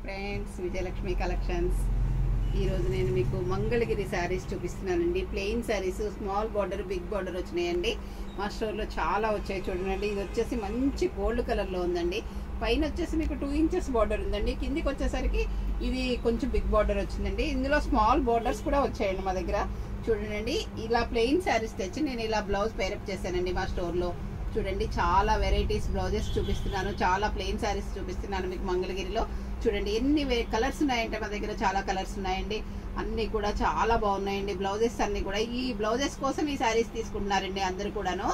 Friends, Vijayalakshmi collections. ఈరోజు నేను మీకు మంగళగిరి శారీస్ చూపిస్తున్నానండి. Plain sarees, small border, big border వచ్చినాయండి. మా స్టోర్లో చాలా వచ్చాయి చూడండి. ఇది వచ్చేసి మంచి గోల్డ్ కలర్లో ఉందండి. పైన వచ్చేసి మీకు 2 ఇంచెస్ బార్డర్ ఉందండి. కిందికి వచ్చేసరికి ఇది కొంచెం బిగ్ బార్డర్ వచ్చిందండి. ఇందులో స్మాల్ బార్డర్స్ కూడా వచ్చాయండి మా దగ్గర. చూడండి, ఇలా ప్లెయిన్ శారీస్ తెచ్చి నేను ఇలా బ్లౌజ్ పేరప్ చేశానండి మా స్టోర్లో. చూడండి, చాలా వెరైటీస్ బ్లౌజెస్ చూపిస్తున్నాను, చాలా ప్లెయిన్ శారీస్ చూపిస్తున్నాను మీకు మంగళగిరిలో. చూడండి ఎన్ని కలర్స్ ఉన్నాయంటే మా దగ్గర చాలా కలర్స్ ఉన్నాయండి. అన్నీ కూడా చాలా బాగున్నాయండి బ్లౌజెస్ అన్నీ కూడా. ఈ బ్లౌజెస్ కోసం ఈ శారీస్ తీసుకుంటున్నారండి అందరు కూడాను.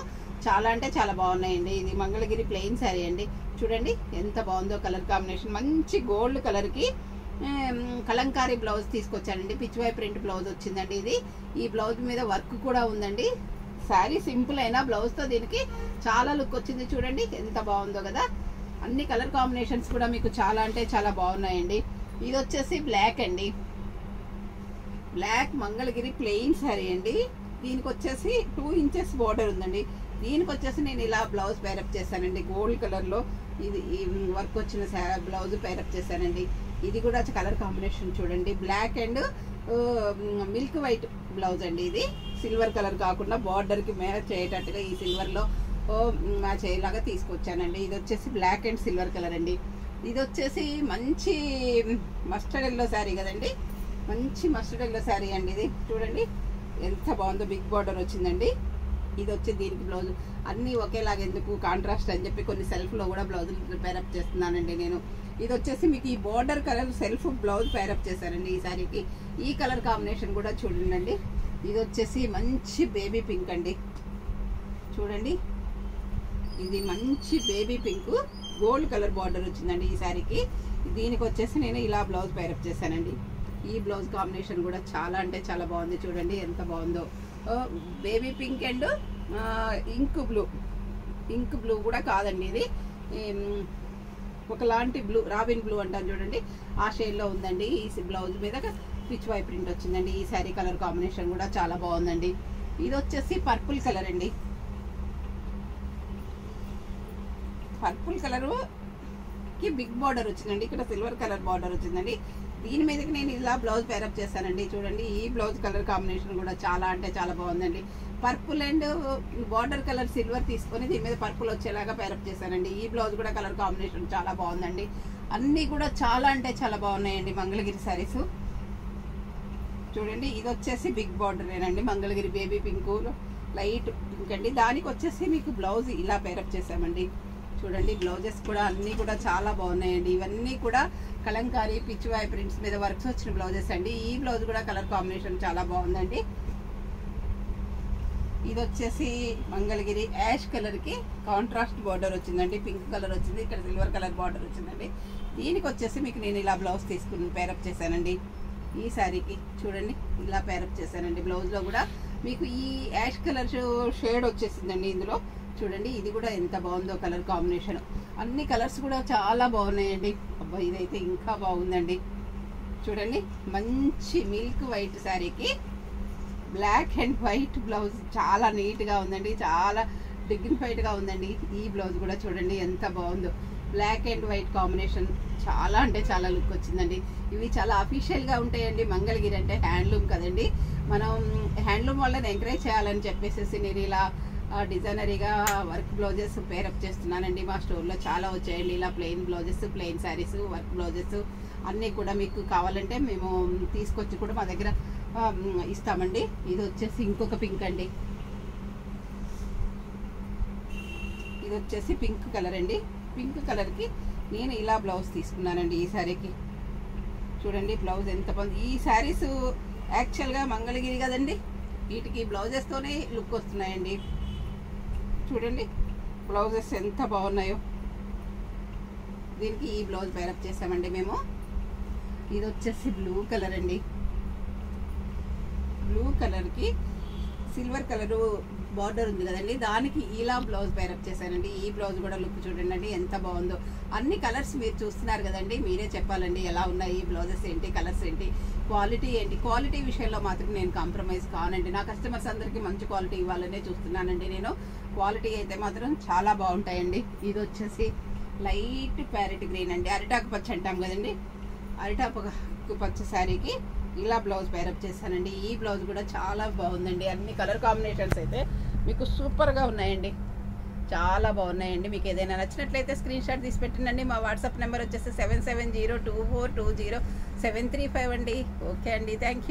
చాలా అంటే చాలా బాగున్నాయండి. ఇది మంగళగిరి ప్లెయిన్ శారీ అండి. చూడండి ఎంత బాగుందో కలర్ కాంబినేషన్. మంచి గోల్డ్ కలర్కి కలంకారీ బ్లౌజ్ తీసుకొచ్చానండి. పిచ్వై ప్రింట్ బ్లౌజ్ వచ్చిందండి. ఇది ఈ బ్లౌజ్ మీద వర్క్ కూడా ఉందండి. శారీ సింపుల్ అయినా బ్లౌజ్తో దీనికి చాలా లుక్ వచ్చింది. చూడండి ఎంత బాగుందో కదా. అన్ని కలర్ కాంబినేషన్స్ కూడా మీకు చాలా అంటే చాలా బాగున్నాయండి. ఇది వచ్చేసి బ్లాక్ అండి. బ్లాక్ మంగళగిరి ప్లెయిన్ శారీ అండి. దీనికి వచ్చేసి 2 ఇంచెస్ బార్డర్ ఉందండి. దీనికి వచ్చేసి నేను ఇలా బ్లౌజ్ పేరప్ చేశానండి. గోల్డ్ కలర్లో ఇది వర్క్ వచ్చిన బ్లౌజ్ పేరప్ చేశానండి. ఇది కూడా కలర్ కాంబినేషన్ చూడండి. Black and milk white blouse అండి. ఇది సిల్వర్ కలర్ కాకుండా బార్డర్కి మ్యాచ్ అయ్యేటట్టుగా ఈ సిల్వర్లో మ్యాచ్ అయ్యేలాగా తీసుకొచ్చానండి. ఇది వచ్చేసి బ్లాక్ అండ్ సిల్వర్ కలర్ అండి. ఇది వచ్చేసి మంచి మస్టర్డ్ ఎల్లో శారీ కదండి. మంచి మస్టర్డ్ ఎల్లో శారీ అండి. ఇది చూడండి ఎంత బాగుందో. బిగ్ బార్డర్ వచ్చిందండి. ఇది వచ్చి దీనికి బ్లౌజ్ అన్నీ ఒకేలాగా ఎందుకు, కాంట్రాస్ట్ అని చెప్పి కొన్ని సెల్ఫ్లో కూడా బ్లౌజులు పేరప్ చేస్తున్నానండి నేను. ఇది వచ్చేసి మీకు ఈ border colour self blouse pair up చేశానండి ఈ శారీకి. ఈ కలర్ కాంబినేషన్ కూడా చూడండి. ఇది వచ్చేసి మంచి బేబీ పింక్ అండి. చూడండి, ఇది మంచి baby pink gold colour border వచ్చిందండి ఈ శారీకి. దీనికి వచ్చేసి నేను ఇలా బ్లౌజ్ పేరప్ చేశానండి. ఈ బ్లౌజ్ కాంబినేషన్ కూడా చాలా అంటే చాలా బాగుంది. చూడండి ఎంత బాగుందో. Baby pink and ink blue కూడా కాదండి. ఇది ఒకలాంటి బ్లూ, రాబిన్ బ్లూ అంటాను చూడండి, ఆ షేడ్లో ఉందండి. ఈ బ్లౌజ్ మీద పిచ్ వై ప్రింట్ వచ్చిందండి. ఈ శారీ కలర్ కాంబినేషన్ కూడా చాలా బాగుందండి. ఇది వచ్చేసి పర్పుల్ కలర్ అండి. పర్పుల్ కలర్కి బిగ్ బార్డర్ వచ్చిందండి. ఇక్కడ సిల్వర్ కలర్ బార్డర్ వచ్చిందండి. దీని మీదకి నేను ఇలా బ్లౌజ్ పేరప్ చేశానండి. చూడండి ఈ బ్లౌజ్ కలర్ కాంబినేషన్ కూడా చాలా అంటే చాలా బాగుందండి. Purple and border colour silver తీసుకొని దీని మీద పర్పుల్ వచ్చేలాగా పేరప్ చేశానండి. ఈ బ్లౌజ్ కూడా కలర్ కాంబినేషన్ చాలా బాగుందండి. అన్నీ కూడా చాలా అంటే చాలా బాగున్నాయండి మంగళగిరి శారీస్. చూడండి, ఇది వచ్చేసి బిగ్ బార్డరేనండి. Mangalagiri baby pink, light pink అండి. దానికి వచ్చేసి మీకు బ్లౌజ్ ఇలా పేరప్ చేసామండి. చూడండి బ్లౌజెస్ కూడా అన్నీ కూడా చాలా బాగున్నాయండి. ఇవన్నీ కూడా కలంకారీ పిచ్వై ప్రింట్స్ మీద వర్క్స్ వచ్చిన బ్లౌజెస్ అండి. ఈ బ్లౌజ్ కూడా కలర్ కాంబినేషన్ చాలా బాగుందండి. ఇది వచ్చేసి మంగళగిరి యాష్ కలర్కి కాంట్రాస్ట్ బార్డర్ వచ్చిందండి. పింక్ కలర్ వచ్చింది, ఇక్కడ సిల్వర్ కలర్ బార్డర్ వచ్చిందండి. దీనికి వచ్చేసి మీకు నేను ఇలా బ్లౌజ్ తీసుకుని పేరప్ చేశానండి ఈ శారీకి. చూడండి ఇలా పేరప్ చేశానండి. బ్లౌజ్లో కూడా మీకు ఈ యాష్ కలర్ షేడ్ వచ్చేసిందండి ఇందులో. చూడండి ఇది కూడా ఎంత బాగుందో కలర్ కాంబినేషన్. అన్ని కలర్స్ కూడా చాలా బాగున్నాయండి. అబ్బా ఇదైతే ఇంకా బాగుందండి. చూడండి మంచి మిల్క్ వైట్ శారీకి బ్లాక్ అండ్ వైట్ బ్లౌజ్ చాలా నీట్గా ఉందండి. చాలా డిగ్నిఫైడ్గా ఉందండి. ఈ బ్లౌజ్ కూడా చూడండి ఎంత బాగుందో. బ్లాక్ అండ్ వైట్ కాంబినేషన్ చాలా అంటే చాలా లుక్ వచ్చిందండి. ఇవి చాలా అఫీషియల్గా ఉంటాయండి. మంగళగిరి అంటే హ్యాండ్లూమ్ కదండి. మనం హ్యాండ్లూమ్ వాళ్ళని ఎంకరేజ్ చేయాలని చెప్పేసి నేను ఇలా డిజైనరీగా వర్క్ బ్లౌజెస్ పేరప్ చేస్తున్నానండి. మా స్టోర్లో చాలా వచ్చాయండి ఇలా plain blouses, plain saris, work blouses అన్నీ కూడా. మీకు కావాలంటే మేము తీసుకొచ్చి కూడా మా దగ్గర ఇస్తామండి. ఇది వచ్చేసి ఇంకొక పింక్ అండి. ఇది వచ్చేసి పింక్ కలర్ అండి. పింక్ కలర్కి నేను ఇలా బ్లౌజ్ తీసుకున్నానండి ఈ శారీకి. చూడండి బ్లౌజ్ ఎంత బాగుంది. ఈ శారీస్ యాక్చువల్గా మంగళగిరి కదండి, వీటికి బ్లౌజెస్తోనే లుక్ వస్తున్నాయండి. చూడండి బ్లౌజెస్ ఎంత బాగున్నాయో. దీనికి ఈ బ్లౌజ్ పేరప్ చేసామండి మేము. ఇది వచ్చేసి బ్లూ కలర్ అండి. బ్లూ కలర్కి సిల్వర్ కలరు బార్డర్ ఉంది కదండి, దానికి ఇలా బ్లౌజ్ పేరప్ చేశానండి. ఈ బ్లౌజ్ కూడా లుక్ చూడండి ఎంత బాగుందో. అన్ని కలర్స్ మీరు చూస్తున్నారు కదండి, మీరే చెప్పాలండి ఎలా ఉన్నాయి ఈ బ్లౌజెస్ ఏంటి, కలర్స్ ఏంటి, క్వాలిటీ ఏంటి. క్వాలిటీ విషయంలో మాత్రం నేను కాంప్రమైజ్ కానండి. నా కస్టమర్స్ అందరికీ మంచి క్వాలిటీ ఇవ్వాలనే చూస్తున్నానండి నేను. క్వాలిటీ అయితే మాత్రం చాలా బాగుంటాయండి. ఇది వచ్చేసి లైట్ ప్యారెట్ గ్రీన్ అండి, అరిటాకు పచ్చి అంటాం కదండి, అరిటాకు పచ్చ శారీకి ఇలా బ్లౌజ్ పేరప్ చేశానండి. ఈ బ్లౌజ్ కూడా చాలా బాగుందండి. అన్ని కలర్ కాంబినేషన్స్ అయితే మీకు సూపర్గా ఉన్నాయండి, చాలా బాగున్నాయండి. మీకు ఏదైనా నచ్చినట్లయితే స్క్రీన్ షాట్ తీసి పెట్టండి. మా వాట్సాప్ నెంబర్ వచ్చేసి 7702420735 అండి. ఓకే అండి, థ్యాంక్ యూ.